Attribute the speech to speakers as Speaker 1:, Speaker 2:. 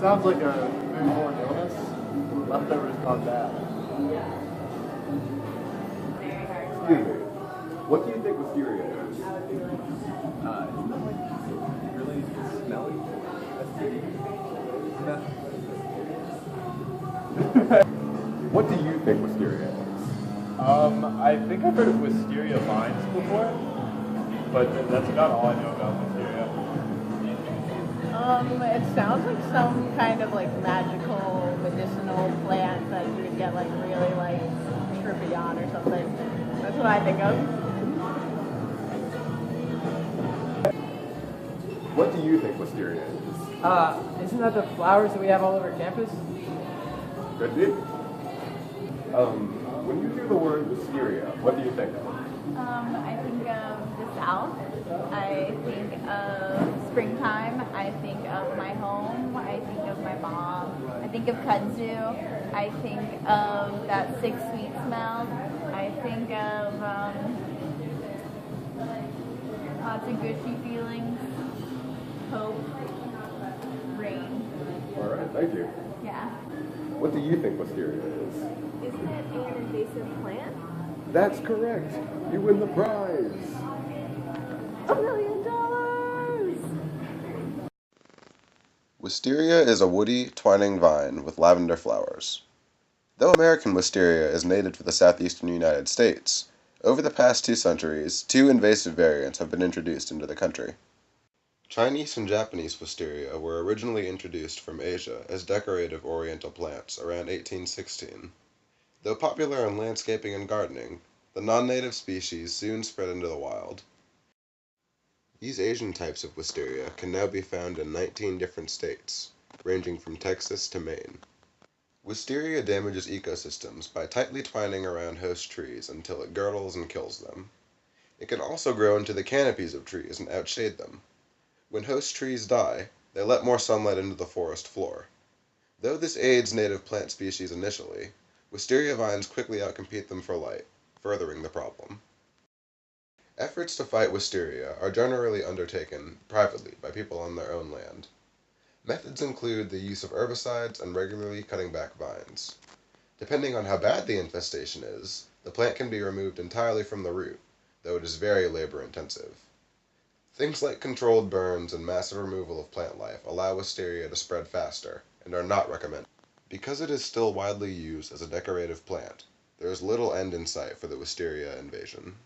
Speaker 1: sounds like a foodborne illness. Leftovers gone bad.
Speaker 2: Excuse me. What do you think Wisteria is?
Speaker 3: Isn't that like really smelly?
Speaker 2: What do you think Wisteria is?
Speaker 3: I think I've heard of wisteria vines before, but that's about all I know about wisteria.
Speaker 4: It sounds like some kind of like magical medicinal plant that you would get like really like trippy on or something. That's what I think of.
Speaker 2: What do you think Wisteria is?
Speaker 5: Isn't that the flowers that we have all over campus?
Speaker 2: Could be. When you hear the word Wisteria, what do you think of?
Speaker 6: I think of the South. I think of springtime. I think of my home. I think of my mom. I think of kudzu. I think of that sick sweet smell. I think of lots of gushy feelings. Hope. Rain.
Speaker 2: All right, thank you.
Speaker 6: Yeah.
Speaker 2: What do you think Wisteria is?
Speaker 7: Isn't it an invasive plant?
Speaker 2: That's correct. You win the prize.
Speaker 7: $1 million!
Speaker 8: Wisteria is a woody, twining vine with lavender flowers. Though American wisteria is native to the southeastern United States, over the past 2 centuries, 2 invasive variants have been introduced into the country. Chinese and Japanese wisteria were originally introduced from Asia as decorative oriental plants around 1816. Though popular in landscaping and gardening, the non-native species soon spread into the wild. These Asian types of wisteria can now be found in 19 different states, ranging from Texas to Maine. Wisteria damages ecosystems by tightly twining around host trees until it girdles and kills them. It can also grow into the canopies of trees and outshade them. When host trees die, they let more sunlight into the forest floor. Though this aids native plant species initially, wisteria vines quickly outcompete them for light, furthering the problem. Efforts to fight wisteria are generally undertaken privately by people on their own land. Methods include the use of herbicides and regularly cutting back vines. Depending on how bad the infestation is, the plant can be removed entirely from the root, though it is very labor-intensive. Things like controlled burns and massive removal of plant life allow wisteria to spread faster, and are not recommended. Because it is still widely used as a decorative plant, there is little end in sight for the wisteria invasion.